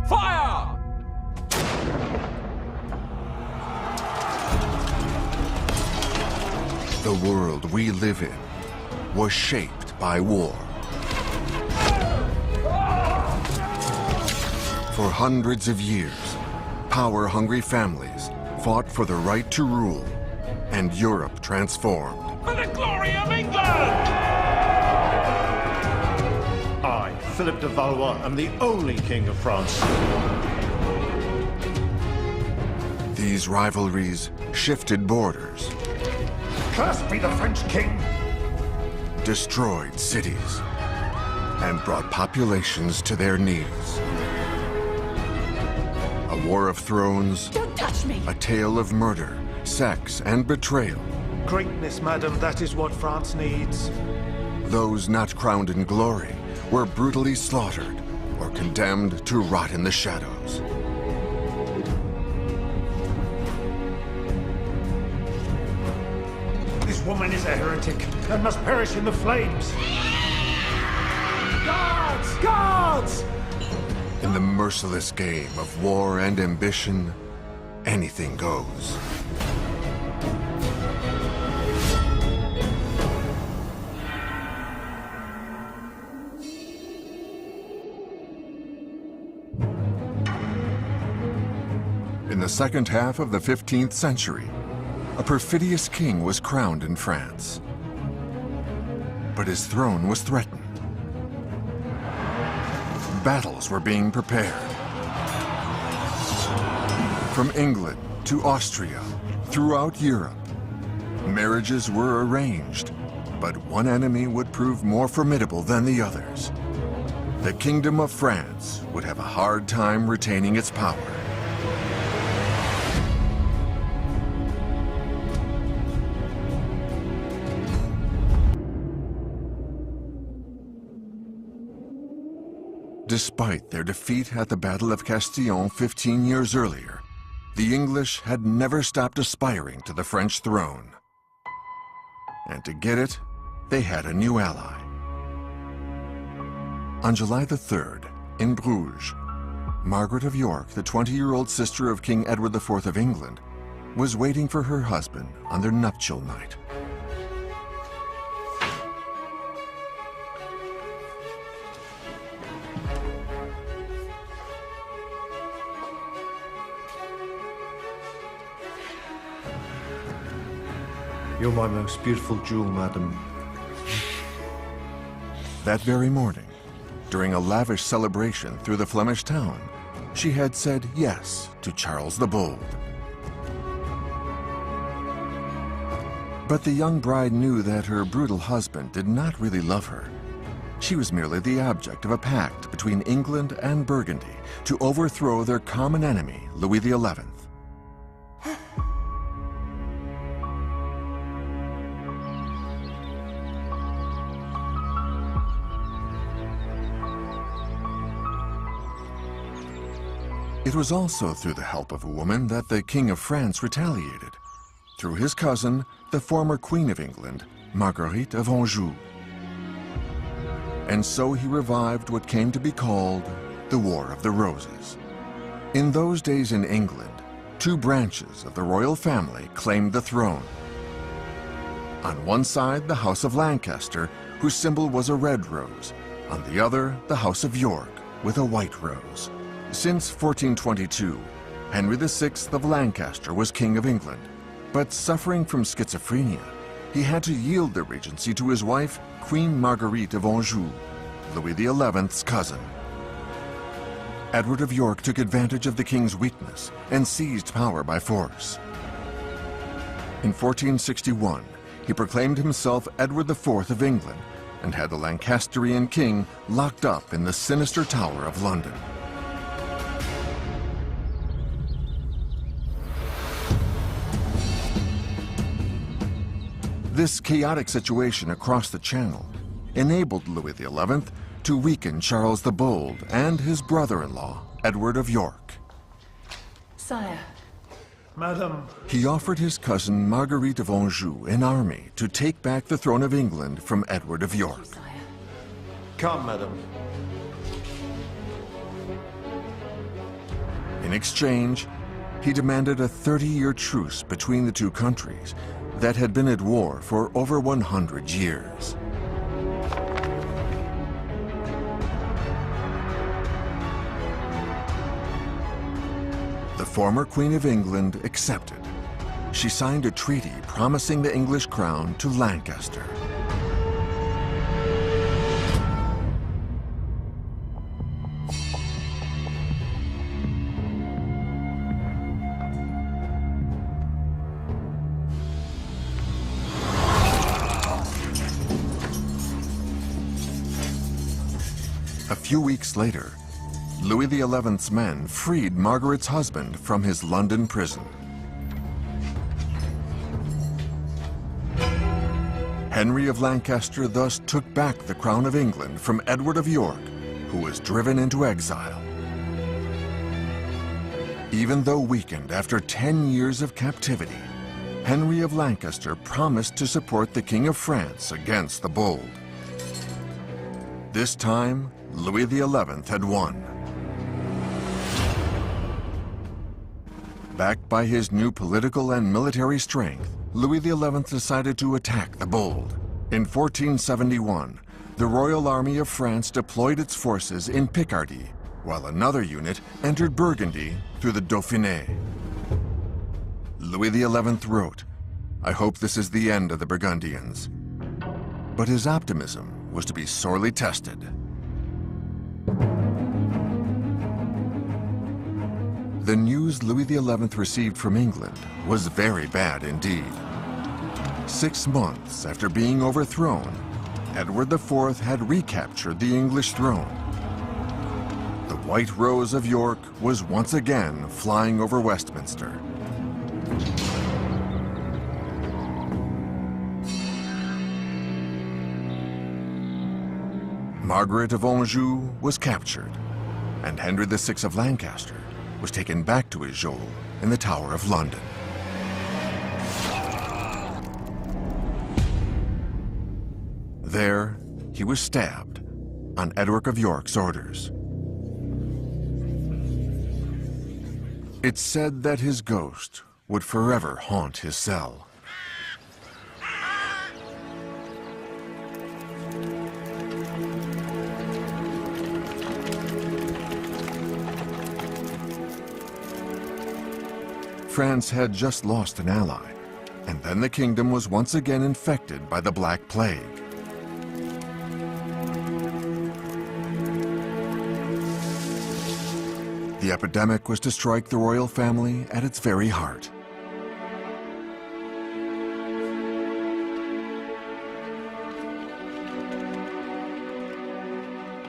Fire! The world we live in was shaped by war. For hundreds of years, power-hungry families fought for the right to rule, and Europe transformed. For the glory of England! I, Philip de Valois, am the only king of France. These rivalries shifted borders, Cursed be the French king! destroyed cities, and brought populations to their knees. A war of thrones, Don't touch me! a tale of murder, sex, and betrayal. Greatness, madam, that is what France needs. Those not crowned in glory were brutally slaughtered or condemned to rot in the shadows. This woman is a heretic and must perish in the flames. Guards! Guards! In the merciless game of war and ambition, anything goes. In the second half of the 15th century, a perfidious king was crowned in France. But his throne was threatened. Battles were being prepared. From England to Austria, throughout Europe, marriages were arranged, but one enemy would prove more formidable than the others. The Kingdom of France would have a hard time retaining its power. Despite their defeat at the Battle of Castillon 15 years earlier, the English had never stopped aspiring to the French throne. And to get it, they had a new ally. On July the 3rd, in Bruges, Margaret of York, the 20-year-old sister of King Edward IV of England, was waiting for her husband on their nuptial night. You're my most beautiful jewel, madam. That very morning, during a lavish celebration through the Flemish town, she had said yes to Charles the Bold. But the young bride knew that her brutal husband did not really love her. She was merely the object of a pact between England and Burgundy to overthrow their common enemy, Louis XI. It was also through the help of a woman that the King of France retaliated, through his cousin, the former Queen of England, Marguerite of Anjou. And so he revived what came to be called the War of the Roses. In those days in England, two branches of the royal family claimed the throne. On one side, the House of Lancaster, whose symbol was a red rose. On the other, the House of York, with a white rose. Since 1422, Henry VI of Lancaster was King of England, but suffering from schizophrenia, he had to yield the regency to his wife, Queen Marguerite of Anjou, Louis XI's cousin. Edward of York took advantage of the king's weakness and seized power by force. In 1461, he proclaimed himself Edward IV of England and had the Lancastrian king locked up in the sinister Tower of London. This chaotic situation across the Channel enabled Louis XI to weaken Charles the Bold and his brother-in-law, Edward of York. Sire. Madam. He offered his cousin Marguerite of Anjou an army to take back the throne of England from Edward of York. Come, madam. In exchange, he demanded a 30-year truce between the two countries that had been at war for over 100 years. The former Queen of England accepted. She signed a treaty promising the English crown to Lancaster. A few weeks later, Louis XI's men freed Margaret's husband from his London prison. Henry of Lancaster thus took back the crown of England from Edward of York, who was driven into exile. Even though weakened after 10 years of captivity, Henry of Lancaster promised to support the King of France against the Bold. This time, Louis XI had won. Backed by his new political and military strength, Louis XI decided to attack the Bold. In 1471, the Royal Army of France deployed its forces in Picardy, while another unit entered Burgundy through the Dauphiné. Louis XI wrote, "I hope this is the end of the Burgundians." But his optimism was to be sorely tested. The news Louis XI received from England was very bad indeed. 6 months after being overthrown, Edward IV had recaptured the English throne. The White Rose of York was once again flying over Westminster. Margaret of Anjou was captured, and Henry VI of Lancaster was taken back to his Jogo in the Tower of London. There, he was stabbed on Edward of York's orders. It's said that his ghost would forever haunt his cell. France had just lost an ally, and then the kingdom was once again infected by the Black Plague. The epidemic was to strike the royal family at its very heart.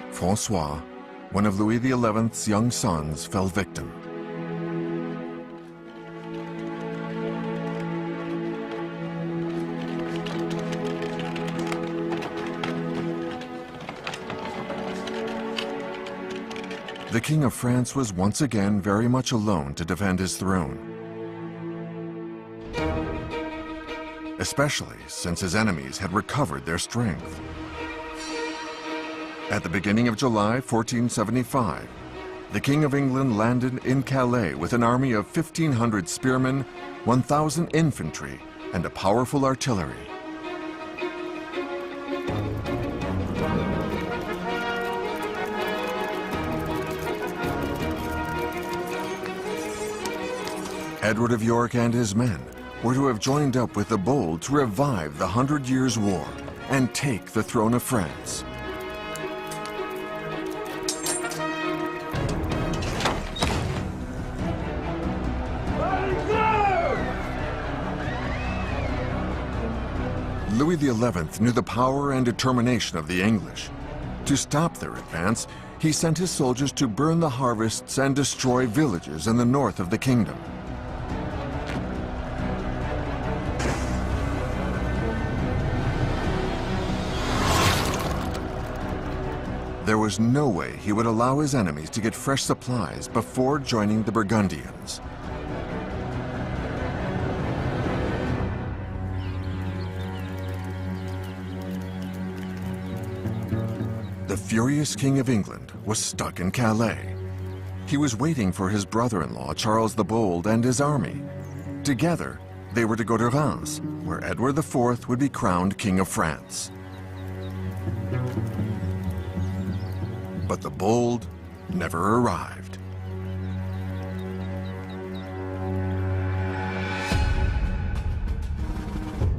Francois, one of Louis XI's young sons, fell victim. The King of France was once again very much alone to defend his throne, especially since his enemies had recovered their strength. At the beginning of July 1475, the King of England landed in Calais with an army of 1,500 spearmen, 1,000 infantry, and a powerful artillery. Edward of York and his men were to have joined up with the Bold to revive the 100 Years' War and take the throne of France. Louis XI knew the power and determination of the English. To stop their advance, he sent his soldiers to burn the harvests and destroy villages in the north of the kingdom. There was no way he would allow his enemies to get fresh supplies before joining the Burgundians. The furious King of England was stuck in Calais. He was waiting for his brother-in-law, Charles the Bold, and his army. Together, they were to go to Reims, where Edward IV would be crowned King of France. But the Bold never arrived.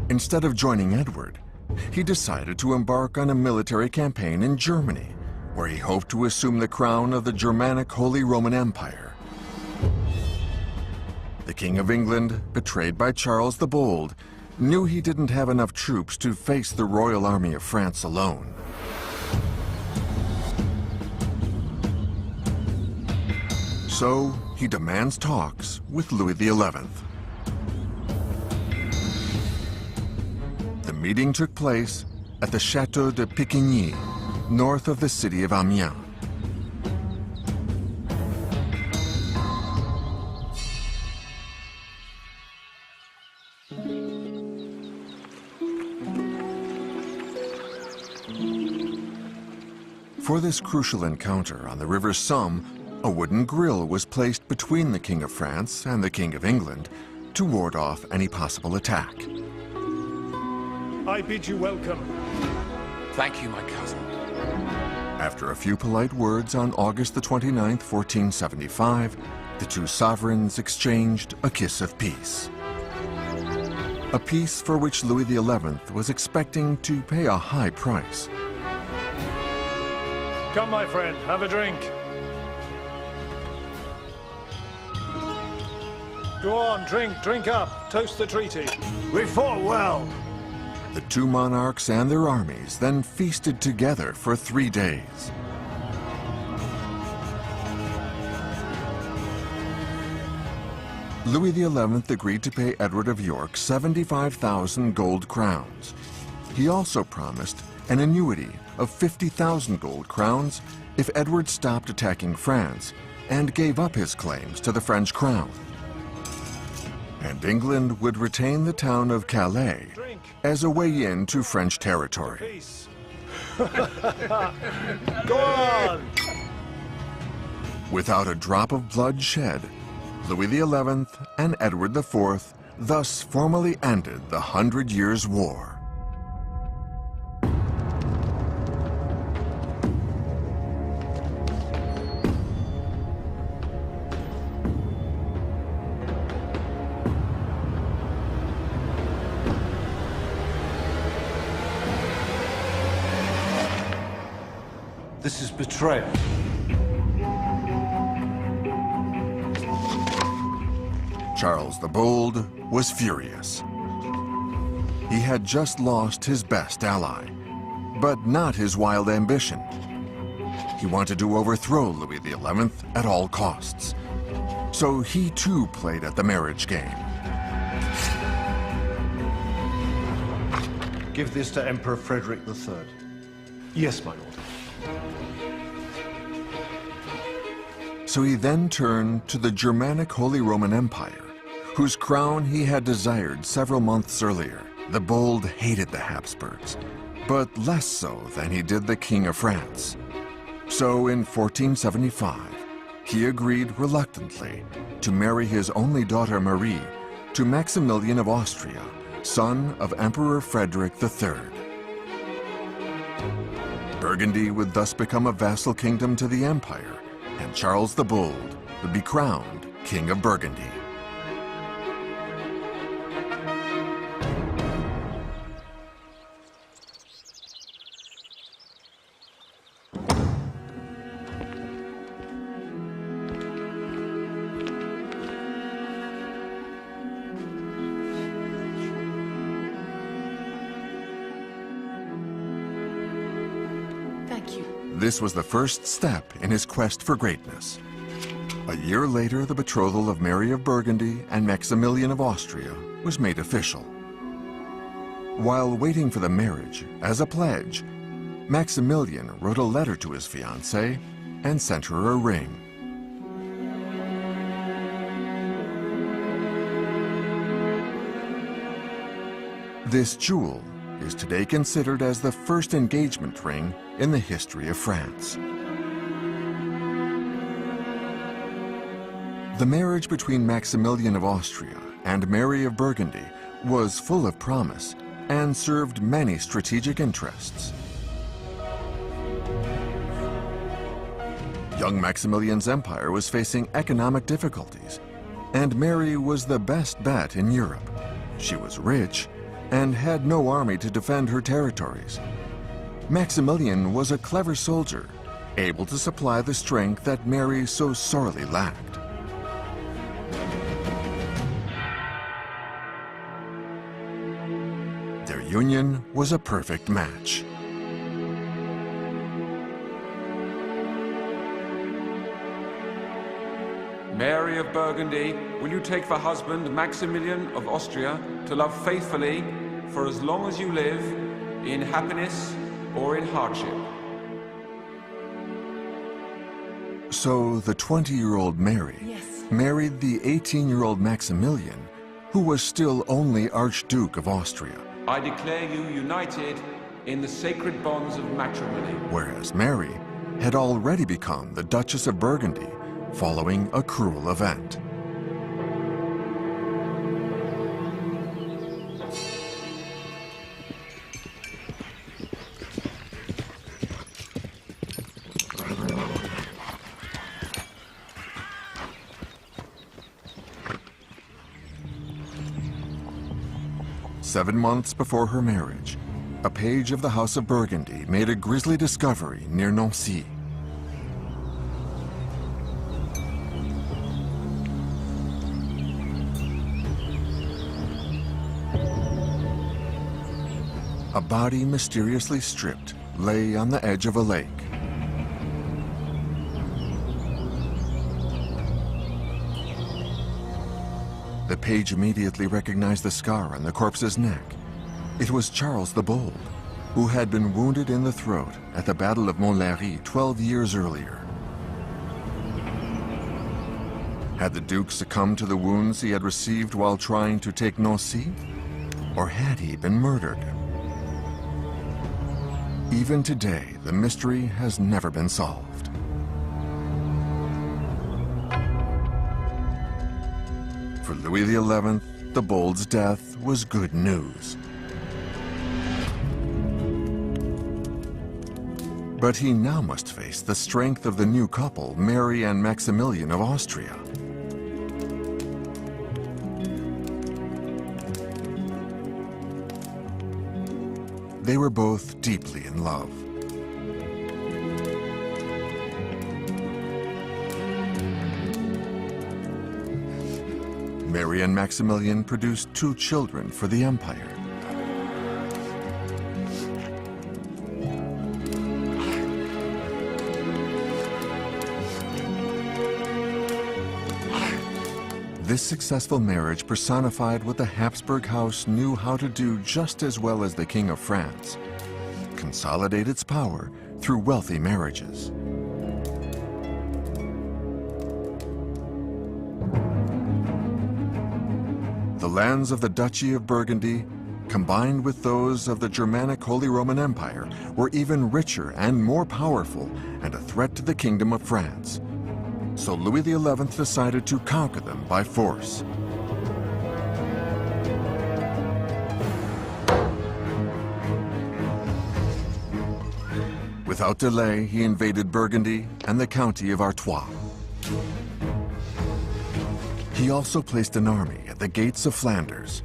Instead of joining Edward, he decided to embark on a military campaign in Germany, where he hoped to assume the crown of the Germanic Holy Roman Empire. The King of England, betrayed by Charles the Bold, knew he didn't have enough troops to face the royal army of France alone. So he demands talks with Louis XI. The meeting took place at the Château de Picquigny, north of the city of Amiens. For this crucial encounter on the River Somme, a wooden grille was placed between the King of France and the King of England to ward off any possible attack. I bid you welcome. Thank you, my cousin. After a few polite words on August the 29th, 1475, the two sovereigns exchanged a kiss of peace. A peace for which Louis XI was expecting to pay a high price. Come, my friend, have a drink. Go on, drink up. Toast the treaty. We fought well. The two monarchs and their armies then feasted together for 3 days. Louis XI agreed to pay Edward of York 75,000 gold crowns. He also promised an annuity of 50,000 gold crowns if Edward stopped attacking France and gave up his claims to the French crown. And England would retain the town of Calais as a way into French territory. Peace. Go on! Without a drop of blood shed, Louis XI and Edward IV thus formally ended the 100 Years' War. This is betrayal. Charles the Bold was furious. He had just lost his best ally, but not his wild ambition. He wanted to overthrow Louis XI at all costs. So he too played at the marriage game. Give this to Emperor Frederick III. Yes, my lord. So he then turned to the Germanic Holy Roman Empire, whose crown he had desired several months earlier. The Bold hated the Habsburgs, but less so than he did the King of France. So in 1475, he agreed reluctantly to marry his only daughter Marie to Maximilian of Austria, son of Emperor Frederick III. Burgundy would thus become a vassal kingdom to the empire, and Charles the Bold would be crowned King of Burgundy. Thank you. This was the first step in his quest for greatness. A year later, the betrothal of Mary of Burgundy and Maximilian of Austria was made official. While waiting for the marriage, as a pledge, Maximilian wrote a letter to his fiancée and sent her a ring. This jewel is today considered as the first engagement ring in the history of France. The marriage between Maximilian of Austria and Mary of Burgundy was full of promise and served many strategic interests. Young Maximilian's empire was facing economic difficulties, and Mary was the best bet in Europe. She was rich and had no army to defend her territories. Maximilian was a clever soldier, able to supply the strength that Mary so sorely lacked. Their union was a perfect match. Mary of Burgundy, will you take for husband Maximilian of Austria to love faithfully for as long as you live, in happiness or in hardship? So the 20-year-old Mary married the 18-year-old Maximilian, who was still only Archduke of Austria. I declare you united in the sacred bonds of matrimony. Whereas Mary had already become the Duchess of Burgundy following a cruel event. Seven months before her marriage, a page of the House of Burgundy made a grisly discovery near Nancy. A body mysteriously stripped lay on the edge of a lake. The page immediately recognized the scar on the corpse's neck. It was Charles the Bold, who had been wounded in the throat at the Battle of Montlhéry 12 years earlier. Had the Duke succumbed to the wounds he had received while trying to take Nancy? Or had he been murdered? Even today, the mystery has never been solved. For Louis XI, the Bold's death was good news. But he now must face the strength of the new couple, Mary and Maximilian of Austria. They were both deeply in love. Mary and Maximilian produced 2 children for the empire. This successful marriage personified what the Habsburg house knew how to do just as well as the King of France: consolidate its power through wealthy marriages. The lands of the Duchy of Burgundy, combined with those of the Germanic Holy Roman Empire, were even richer and more powerful and a threat to the Kingdom of France. So Louis XI decided to conquer them by force. Without delay, he invaded Burgundy and the county of Artois. He also placed an army at the gates of Flanders.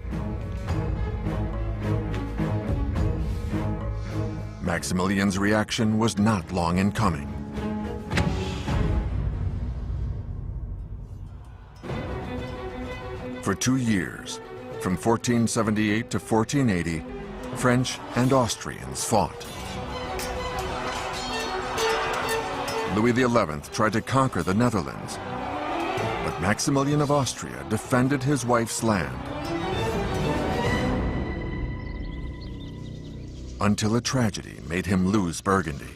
Maximilian's reaction was not long in coming. For 2 years, from 1478 to 1480, French and Austrians fought. Louis XI tried to conquer the Netherlands, but Maximilian of Austria defended his wife's land. Until a tragedy made him lose Burgundy.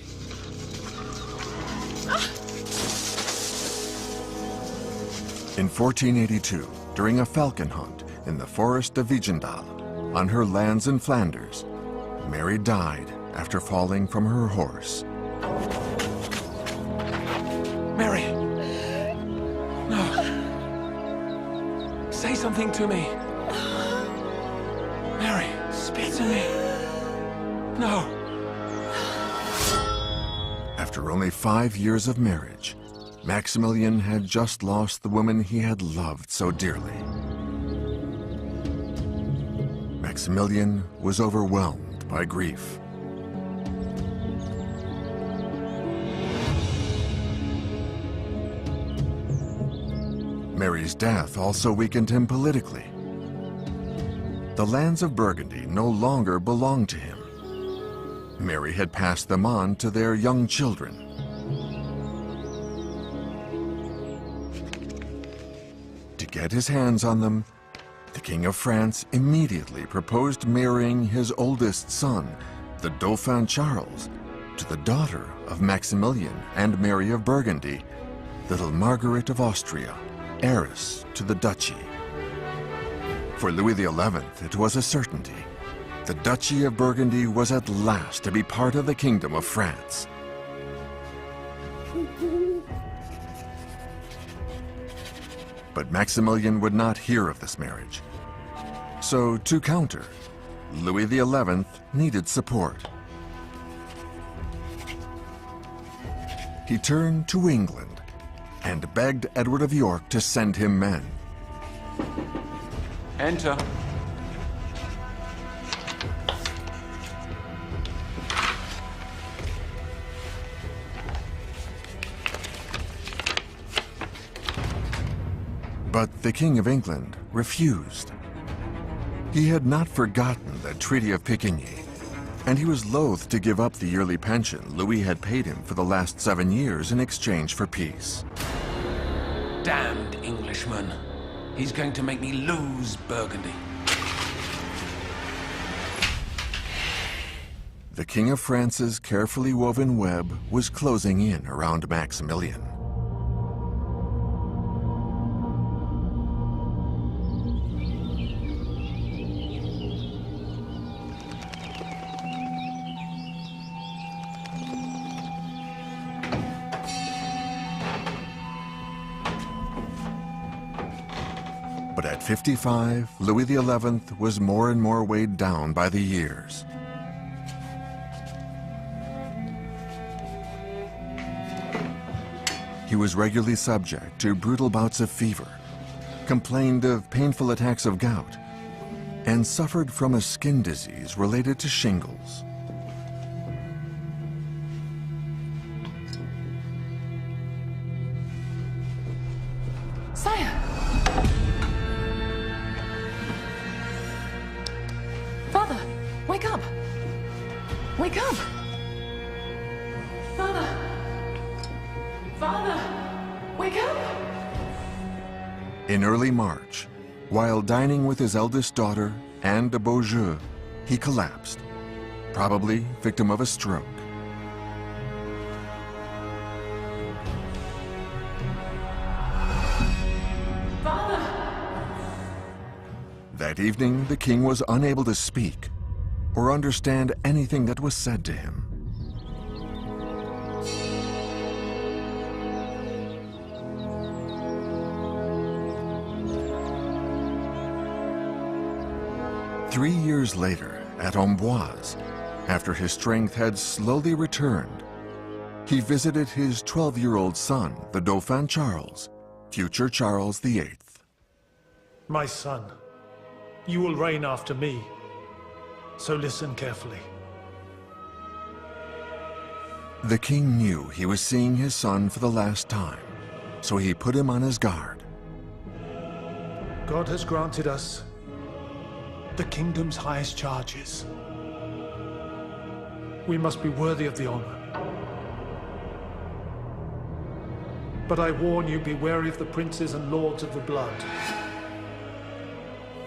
In 1482, during a falcon hunt in the forest of Vigendal, on her lands in Flanders, Mary died after falling from her horse. Mary! No! Say something to me. Mary, speak to me. No. After only 5 years of marriage, Maximilian had just lost the woman he had loved so dearly. Maximilian was overwhelmed by grief. Mary's death also weakened him politically. The lands of Burgundy no longer belonged to him. Mary had passed them on to their young children. To get his hands on them, the King of France immediately proposed marrying his oldest son, the Dauphin Charles, to the daughter of Maximilian and Mary of Burgundy, little Margaret of Austria, heiress to the duchy. For Louis XI, it was a certainty. The Duchy of Burgundy was at last to be part of the Kingdom of France. But Maximilian would not hear of this marriage. So, to counter, Louis XI needed support. He turned to England and begged Edward of York to send him men. Enter. But the King of England refused. He had not forgotten the Treaty of Picquigny, and he was loath to give up the yearly pension Louis had paid him for the last 7 years in exchange for peace. Damned Englishman. He's going to make me lose Burgundy. The King of France's carefully woven web was closing in around Maximilian. But at 55, Louis XI was more and more weighed down by the years. He was regularly subject to brutal bouts of fever, complained of painful attacks of gout, and suffered from a skin disease related to shingles. Sire! Father, wake up! Wake up! Father! Father! Wake up! In early March, while dining with his eldest daughter, Anne de Beaujeu, he collapsed, probably victim of a stroke. Father! That evening, the king was unable to speak or understand anything that was said to him. Three years later, at Amboise, after his strength had slowly returned, he visited his 12-year-old son, the Dauphin Charles, future Charles VIII. My son, you will reign after me, so listen carefully. The king knew he was seeing his son for the last time, so he put him on his guard. God has granted us the kingdom's highest charges. We must be worthy of the honor. But I warn you, be wary of the princes and lords of the blood.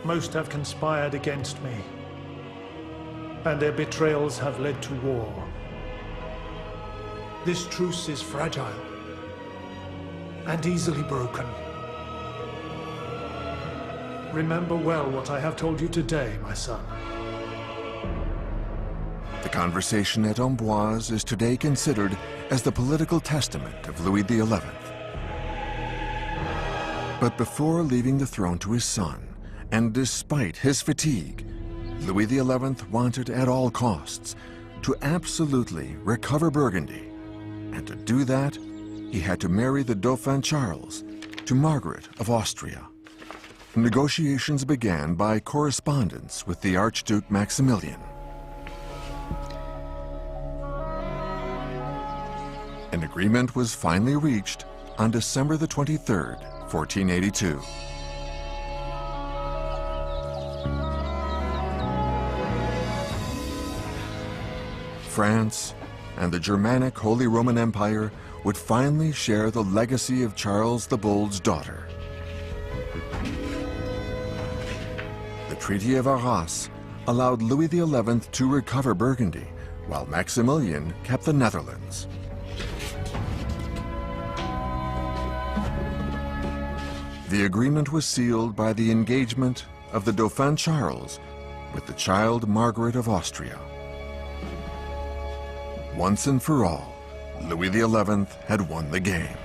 Most have conspired against me, and their betrayals have led to war. This truce is fragile and easily broken. Remember well what I have told you today, my son. The conversation at Amboise is today considered as the political testament of Louis XI. But before leaving the throne to his son, and despite his fatigue, Louis XI wanted at all costs to absolutely recover Burgundy. And to do that, he had to marry the Dauphin Charles to Margaret of Austria. Negotiations began by correspondence with the Archduke Maximilian. An agreement was finally reached on December the 23rd, 1482. France and the Germanic Holy Roman Empire would finally share the legacy of Charles the Bold's daughter. The Treaty of Arras allowed Louis XI to recover Burgundy, while Maximilian kept the Netherlands. The agreement was sealed by the engagement of the Dauphin Charles with the child Margaret of Austria. Once and for all, Louis XI had won the game.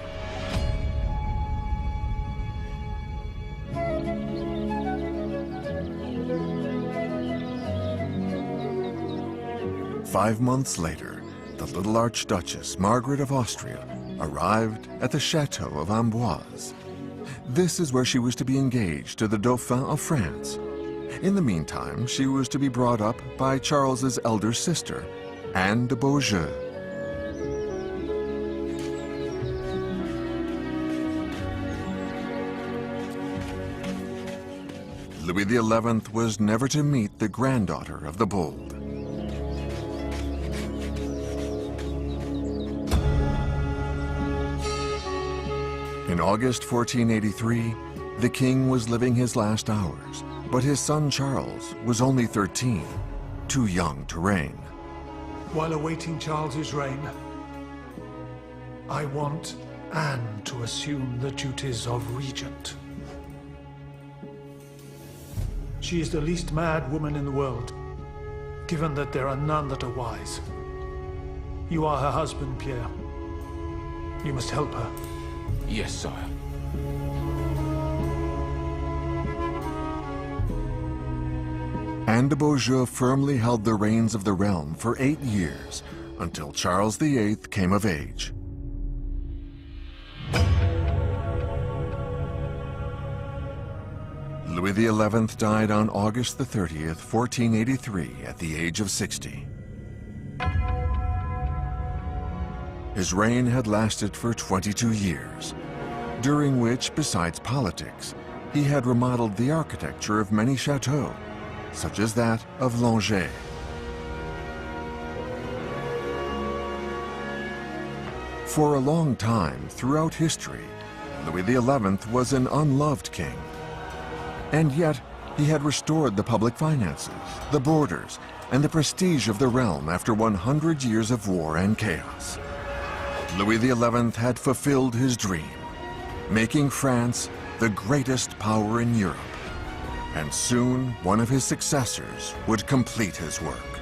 Five months later, the little Archduchess Margaret of Austria arrived at the Chateau of Amboise. This is where she was to be engaged to the Dauphin of France. In the meantime, she was to be brought up by Charles's elder sister, Anne de Beaujeu. Louis XI was never to meet the granddaughter of the Bold. In August 1483, the king was living his last hours, but his son Charles was only 13, too young to reign. While awaiting Charles's reign, I want Anne to assume the duties of regent. She is the least mad woman in the world, given that there are none that are wise. You are her husband, Pierre. You must help her. Yes, sire. Anne de Beaujeu firmly held the reins of the realm for 8 years, until Charles VIII came of age. Louis XI died on August the 30th, 1483, at the age of 60. His reign had lasted for 22 years, during which, besides politics, he had remodeled the architecture of many chateaux, such as that of Langeais. For a long time throughout history, Louis XI was an unloved king. And yet, he had restored the public finances, the borders, and the prestige of the realm after 100 years of war and chaos. Louis XI had fulfilled his dream, making France the greatest power in Europe. And soon, one of his successors would complete his work.